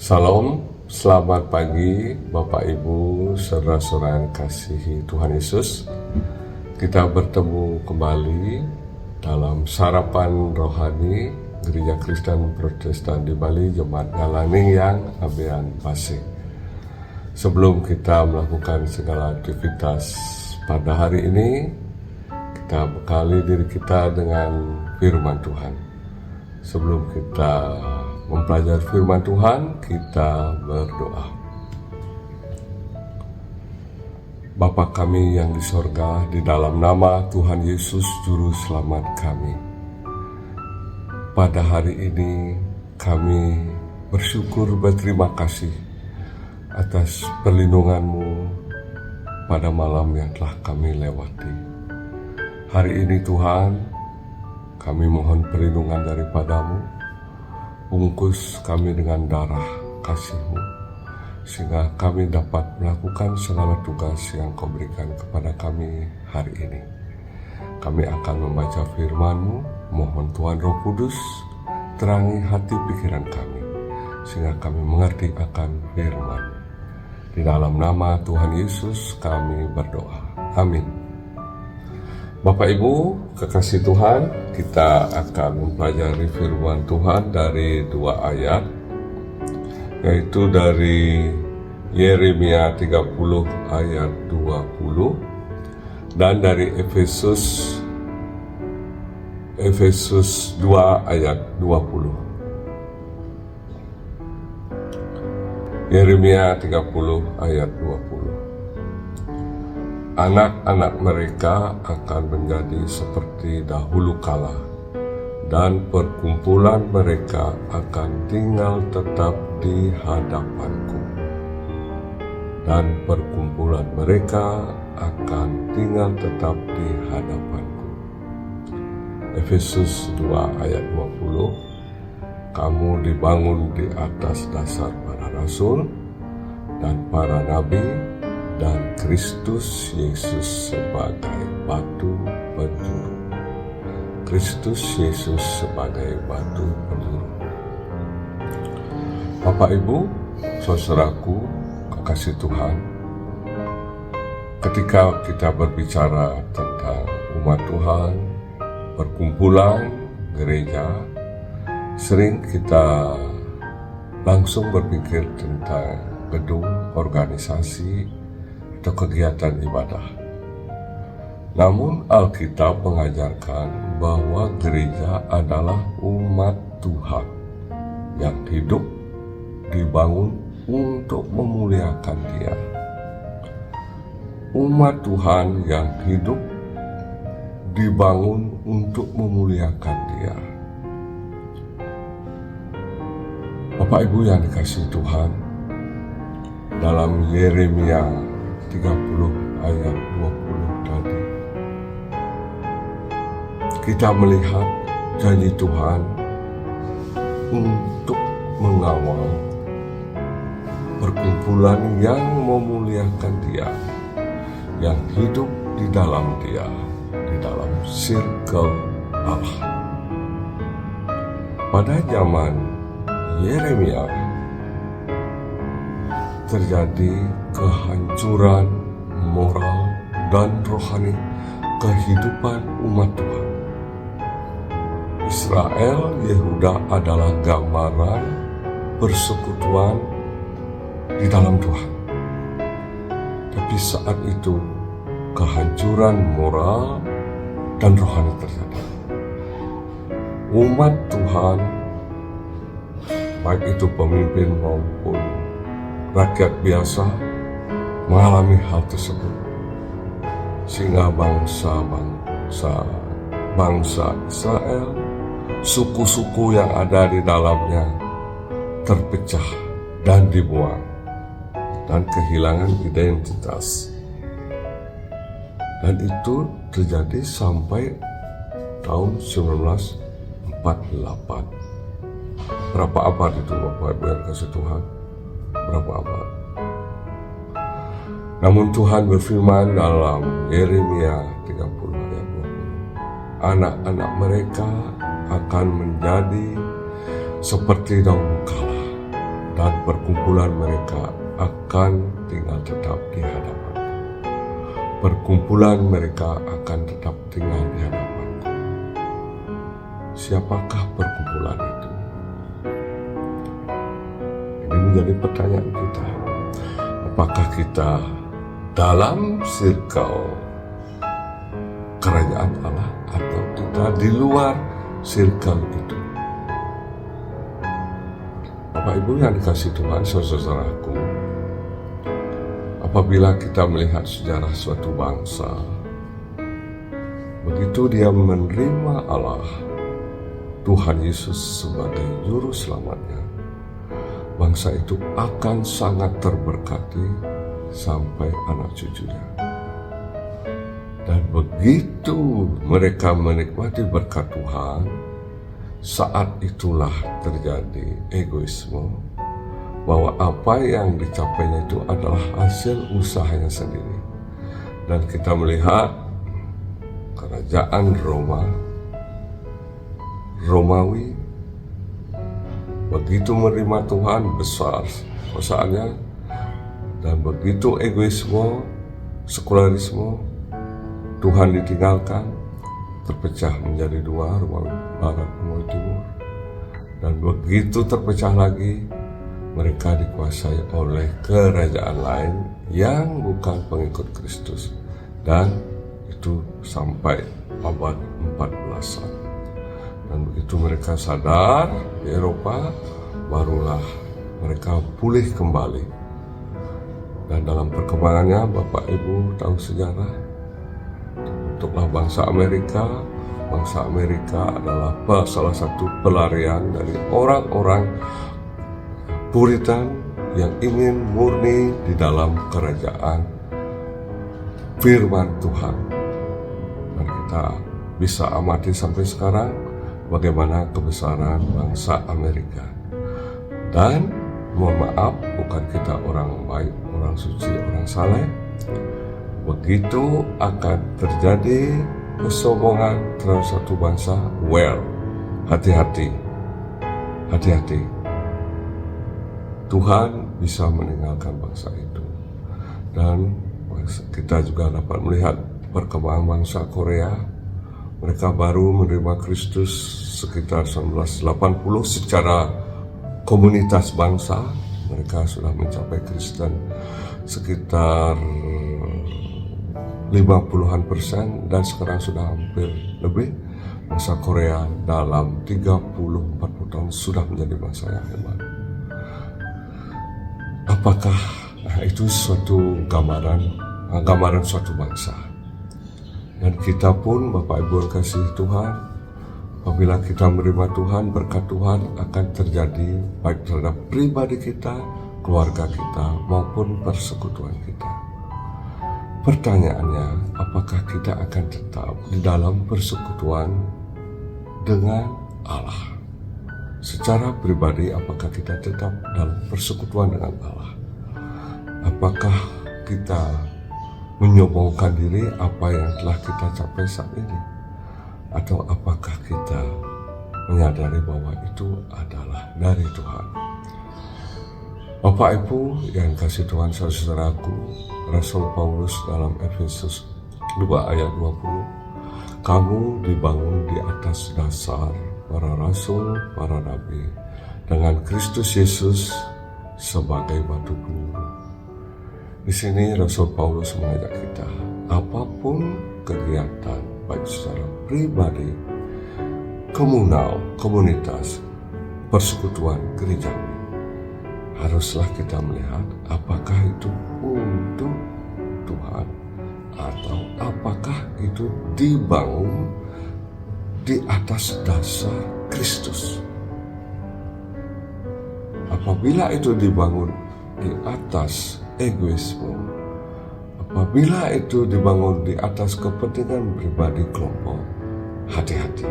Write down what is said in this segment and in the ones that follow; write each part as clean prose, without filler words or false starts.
Salam, selamat pagi Bapak Ibu, saudara-saudara yang kasihi Tuhan Yesus. Kita bertemu kembali dalam sarapan rohani Gereja Kristen Protestan di Bali, Jemaat Galaning yang Abean Base. Sebelum kita melakukan segala aktivitas pada hari ini, kita bekali diri kita dengan firman Tuhan. Sebelum kita mempelajari firman Tuhan, kita berdoa. Bapa kami yang di sorga, di dalam nama Tuhan Yesus Juru Selamat kami, pada hari ini kami bersyukur berterima kasih atas perlindungan-Mu pada malam yang telah kami lewati. Hari ini Tuhan, kami mohon perlindungan daripada-Mu. Bungkus kami dengan darah kasih-Mu, sehingga kami dapat melakukan segala tugas yang Kau berikan kepada kami hari ini. Kami akan membaca firman-Mu. Mohon Tuhan Roh Kudus terangi hati pikiran kami, sehingga kami mengerti akan firman. Di dalam nama Tuhan Yesus kami berdoa. Amin. Bapak Ibu, kekasih Tuhan, kita akan mempelajari firman Tuhan dari dua ayat, yaitu dari Yeremia 30 ayat 20 dan dari Efesus 2 ayat 20. Yeremia 30 ayat 20. Anak-anak mereka akan menjadi seperti dahulu kala, dan perkumpulan mereka akan tinggal tetap di hadapanku. Dan perkumpulan mereka akan tinggal tetap di hadapanku. Efesus 2 ayat 20. Kamu dibangun di atas dasar para rasul dan para nabi, dan Kristus Yesus sebagai batu penjuru. Kristus Yesus sebagai batu penjuru. Bapak Ibu, saudaraku, kekasih Tuhan, ketika kita berbicara tentang umat Tuhan, perkumpulan, gereja, sering kita langsung berpikir tentang gedung, organisasi, atau kegiatan ibadah. Namun Alkitab mengajarkan bahwa gereja adalah umat Tuhan yang hidup, dibangun untuk memuliakan Dia. Umat Tuhan yang hidup, dibangun untuk memuliakan Dia. Bapak Ibu yang dikasihi Tuhan, dalam Yeremia 30 ayat 20 tadi, kita melihat janji Tuhan untuk mengawal perkumpulan yang memuliakan Dia, yang hidup di dalam Dia, di dalam circle Allah. Pada zaman Yeremia terjadi kehancuran moral dan rohani kehidupan umat Tuhan. Israel, Yehuda adalah gambaran persekutuan di dalam Tuhan. Tapi saat itu kehancuran moral dan rohani terjadi. Umat Tuhan, baik itu pemimpin maupun rakyat biasa, mengalami hal tersebut, sehingga bangsa Israel, suku-suku yang ada di dalamnya terpecah dan dibuang, dan kehilangan identitas. Dan itu terjadi sampai tahun 1948. Berapa abad itu Bapak Ibu yang kasih Tuhan? Berapa abad? Namun Tuhan berfirman dalam Yeremia 30 ayat 20, anak-anak mereka akan menjadi seperti dahulu kala, dan perkumpulan mereka akan tinggal tetap di hadapanku. Perkumpulan mereka akan tetap tinggal di hadapanku. Siapakah perkumpulan itu? Ini menjadi pertanyaan kita. Apakah kita dalam circle kerajaan Allah atau kita di luar circle itu? Bapak Ibu yang dikasihi Tuhan, saudara-saudaraku, apabila kita melihat sejarah suatu bangsa, begitu dia menerima Allah, Tuhan Yesus sebagai juru selamatnya, bangsa itu akan sangat terberkati sampai anak cucunya. Dan begitu mereka menikmati berkat Tuhan, saat itulah terjadi egoisme, bahwa apa yang dicapainya itu adalah hasil usahanya sendiri. Dan kita melihat kerajaan Romawi begitu menerima Tuhan, besar kekuasaannya, dan begitu egoisme, sekularisme, Tuhan ditinggalkan, terpecah menjadi dua, Romawi Barat, Romawi Timur. Dan begitu terpecah lagi, mereka dikuasai oleh kerajaan lain yang bukan pengikut Kristus. Dan itu sampai abad 14-an. Dan begitu mereka sadar di Eropa, barulah mereka pulih kembali. Dan dalam perkembangannya, Bapak Ibu tahu sejarah, bentuklah bangsa Amerika. Bangsa Amerika adalah salah satu pelarian dari orang-orang Puritan yang ingin murni di dalam kerajaan firman Tuhan. Dan kita bisa amati sampai sekarang bagaimana kebesaran bangsa Amerika. Dan mohon maaf, bukan kita orang baik, orang suci, orang saleh. Begitu akan terjadi kesombongan terhadap satu bangsa, hati-hati. Tuhan bisa meninggalkan bangsa itu. Dan kita juga dapat melihat perkembangan bangsa Korea. Mereka baru menerima Kristus sekitar 1980 secara komunitas bangsa. Mereka sudah mencapai Kristen sekitar 50% dan sekarang sudah hampir lebih. Bangsa Korea dalam 30-40 tahun sudah menjadi bangsa yang hebat. Apakah itu suatu gambaran suatu bangsa? Dan kita pun, Bapak Ibu kasih Tuhan, apabila kita menerima Tuhan, berkat Tuhan akan terjadi baik terhadap pribadi kita, keluarga kita, maupun persekutuan kita. Pertanyaannya, apakah kita akan tetap di dalam persekutuan dengan Allah? Secara pribadi, apakah kita tetap dalam persekutuan dengan Allah? Apakah kita menyombongkan diri apa yang telah kita capai saat ini? Atau apakah kita menyadari bahwa itu adalah dari Tuhan? Bapak Ibu yang kasih Tuhan, saudaraku, Rasul Paulus dalam Efesus 2 ayat 20, kamu dibangun di atas dasar para rasul, para nabi, dengan Kristus Yesus sebagai batu penyuluh. Di sini Rasul Paulus mengajak kita, apapun kegiatan, baik secara pribadi, komunal, komunitas, persekutuan gereja, haruslah kita melihat apakah itu untuk Tuhan atau apakah itu dibangun di atas dasar Kristus. Apabila itu dibangun di atas egoisme, apabila itu dibangun di atas kepentingan pribadi kelompok, hati-hati.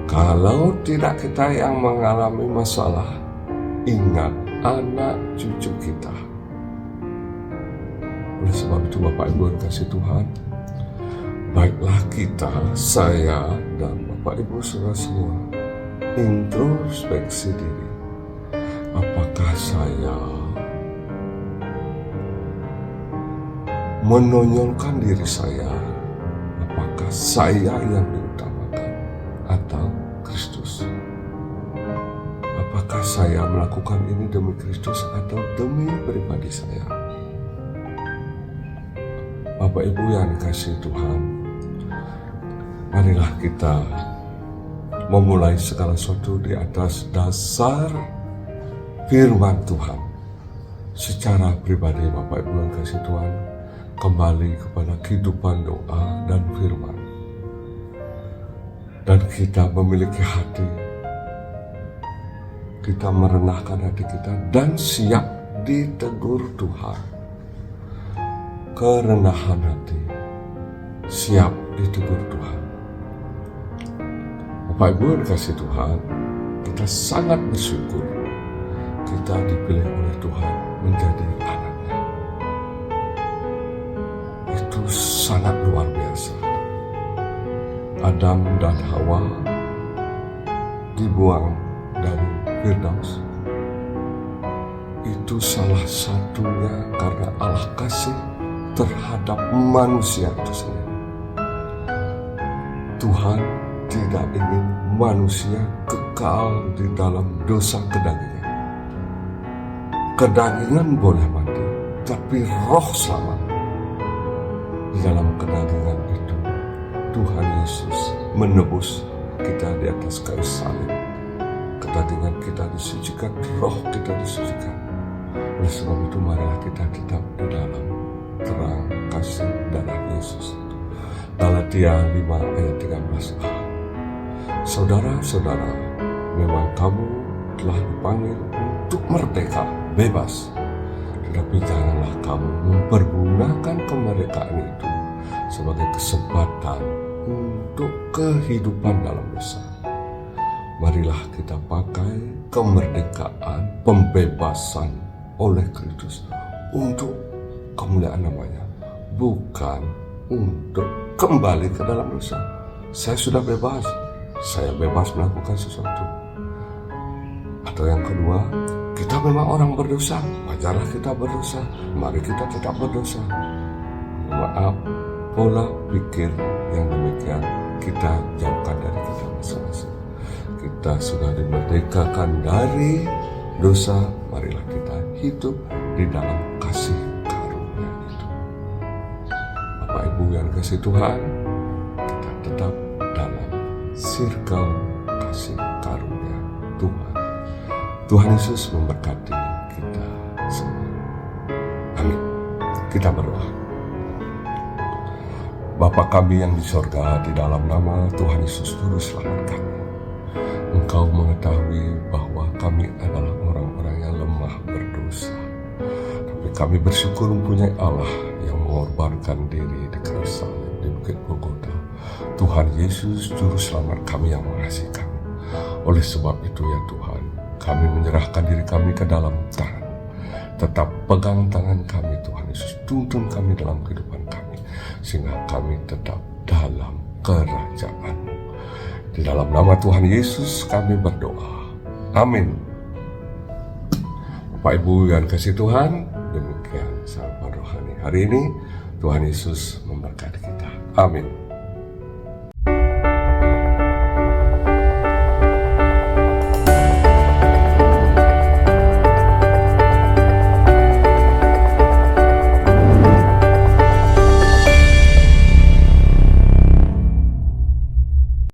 Kalau tidak kita yang mengalami masalah, ingat anak cucu kita. Oleh sebab itu Bapak Ibu yang kasih Tuhan, baiklah kita, saya dan Bapak Ibu saudara semua, introspeksi diri. apakah saya menonjolkan diri saya? Apakah saya yang diutamakan atau Kristus? Apakah saya melakukan ini demi Kristus atau demi pribadi saya? Bapak Ibu yang dikasihi Tuhan, marilah kita memulai segala sesuatu di atas dasar firman Tuhan. Secara pribadi Bapak Ibu yang kasih Tuhan, kembali kepada kehidupan doa dan firman. Dan kita memiliki hati, kita merendahkan hati kita dan siap ditegur Tuhan. Kerendahan hati, siap ditegur Tuhan. Bapak Ibu dikasih Tuhan, kita sangat bersyukur kita dipilih oleh Tuhan menjadi anaknya. Itu sangat luar biasa. Adam dan Hawa dibuang dari Firdaus. Itu salah satunya karena Allah kasih terhadap manusia itu sendiri. Tuhan tidak ingin manusia kekal di dalam dosa kedagingan. Kedagingan boleh mati, tapi roh selamat. Di dalam kedagingan itu, Tuhan Yesus menebus kita di atas kayu salib. Kedagingan kita disucikan, roh kita disucikan. Oleh sebab itu, marilah kita tetap di dalam terang kasih darah Yesus. Galatia 5 ayat 13a. Saudara-saudara, memang kamu telah dipanggil untuk merdeka, bebas. Tetapi janganlah kamu mempergunakan kemerdekaan itu sebagai kesempatan untuk kehidupan dalam dosa. Marilah kita pakai kemerdekaan, pembebasan oleh Kristus untuk kemuliaan namanya, bukan untuk kembali ke dalam dosa. Saya sudah bebas, saya bebas melakukan sesuatu. Atau yang kedua, kita memang orang berdosa, wajarlah kita berdosa, mari kita tetap berdosa. Maaf, pola pikir yang demikian kita jauhkan dari kita masing-masing. Kita sudah dimerdekakan dari dosa, marilah kita hidup di dalam kasih karunia itu. Bapak Ibu yang kasih Tuhan, kita tetap dalam circle kasih karunia Tuhan. Tuhan Yesus memberkati kita semua. Amin. Kita berdoa. Bapa kami yang di sorga, di dalam nama Tuhan Yesus Juru Selamat kami, Engkau mengetahui bahwa kami adalah orang-orang yang lemah berdosa. Tapi kami bersyukur mempunyai Allah yang mengorbankan diri di kayu salib di Bukit Golgota. Tuhan Yesus Juru Selamat kami yang mengasihi kami. Oleh sebab itu ya Tuhan, kami menyerahkan diri kami ke dalam tangan. Tetap pegang tangan kami Tuhan Yesus, tuntun kami dalam kehidupan kami, sehingga kami tetap dalam kerajaan-Mu. Di dalam nama Tuhan Yesus kami berdoa. Amin. Bapak Ibu yang kasih Tuhan, demikian sahabat rohani hari ini. Tuhan Yesus memberkati kita. Amin.